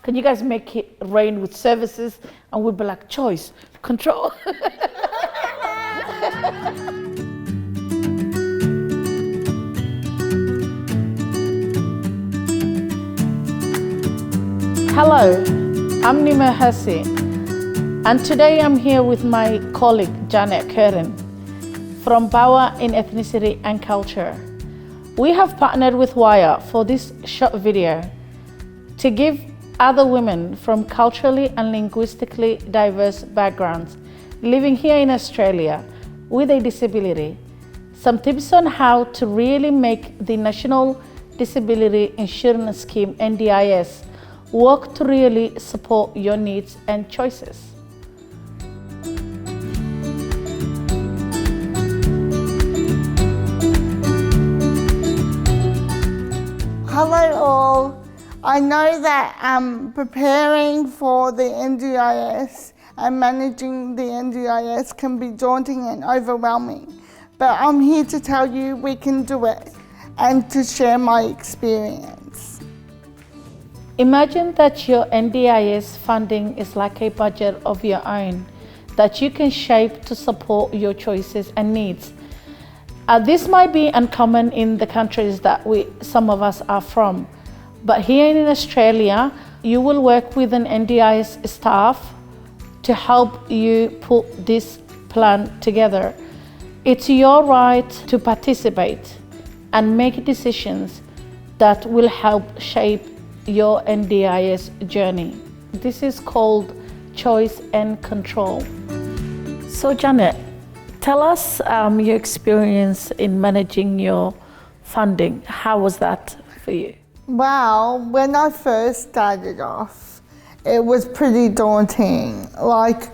Can you guys make it rain with services? And we'll be like, choice, control. Hello, I'm Nimo Hersi, and today I'm here with my colleague Janet Curtain from Bauer in Ethnicity and Culture. We have partnered with Wire for this short video to give other women from culturally and linguistically diverse backgrounds living here in Australia with a disability some tips on how to really make the National Disability Insurance Scheme, NDIS, work to really support your needs and choices. Hello all. I know that preparing for the NDIS and managing the NDIS can be daunting and overwhelming, but I'm here to tell you we can do it and to share my experience. Imagine that your NDIS funding is like a budget of your own that you can shape to support your choices and needs. This might be uncommon in the countries that some of us are from, but here in Australia, you will work with an NDIS staff to help you put this plan together. It's your right to participate and make decisions that will help shape your NDIS journey. This is called choice and control. So Janet, tell us your experience in managing your funding. How was that for you? Well, when I first started off, it was pretty daunting. Like,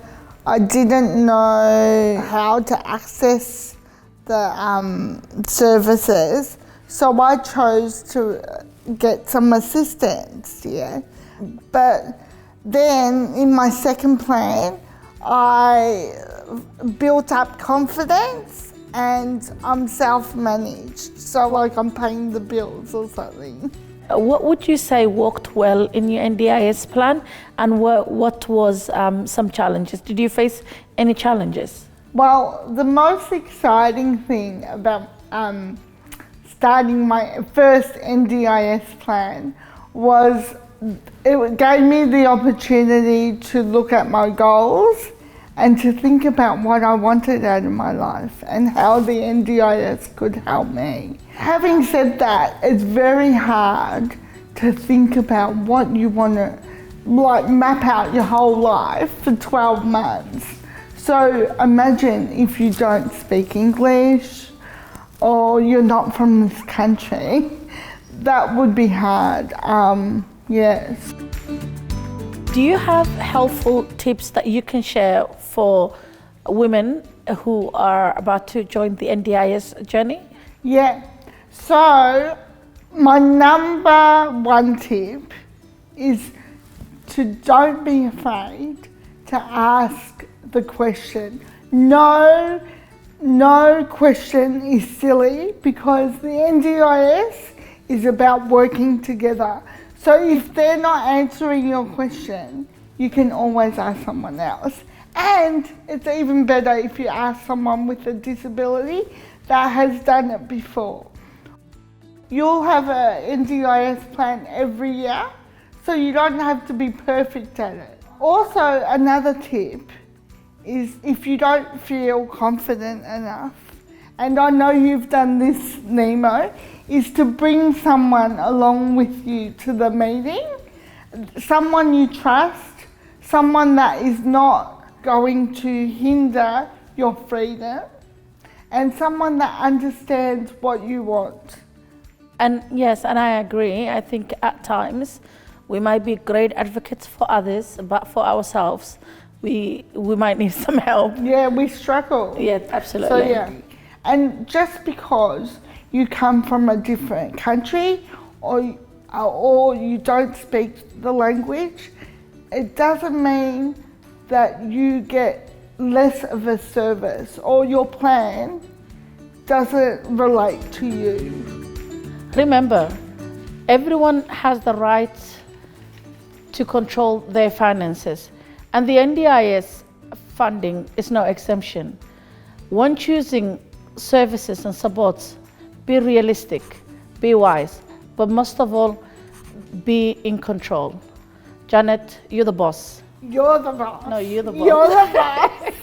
I didn't know how to access the services, so I chose to get some assistance, yeah. But then in my second plan, I built up confidence and I'm self-managed, so like I'm paying the bills or something. What would you say worked well in your NDIS plan, and what was some challenges? Did you face any challenges? Well, the most exciting thing about starting my first NDIS plan was it gave me the opportunity to look at my goals and to think about what I wanted out of my life and how the NDIS could help me. Having said that, it's very hard to think about what you want to map out your whole life for 12 months. So imagine if you don't speak English or you're not from this country, that would be hard, yes. Do you have helpful tips that you can share for women who are about to join the NDIS journey? Yeah, so my number one tip is to don't be afraid to ask the question. No question is silly because the NDIS is about working together. So if they're not answering your question, you can always ask someone else. And it's even better if you ask someone with a disability that has done it before. You'll have an NDIS plan every year, so you don't have to be perfect at it. Also, another tip is if you don't feel confident enough, and I know you've done this, Nimo, is to bring someone along with you to the meeting, someone you trust, someone that is not going to hinder your freedom, and someone that understands what you want. And yes, and I agree. I think at times we might be great advocates for others, but for ourselves, we might need some help. Yeah, we struggle. Yeah, absolutely. So yeah, and just because you come from a different country or you don't speak the language, it doesn't mean that you get less of a service or your plan doesn't relate to you. Remember, everyone has the right to control their finances. And the NDIS funding is no exemption. When choosing services and supports, be realistic, be wise, but most of all, be in control. Janet, you're the boss. You're the boss. No, you're the boss. You're the boss.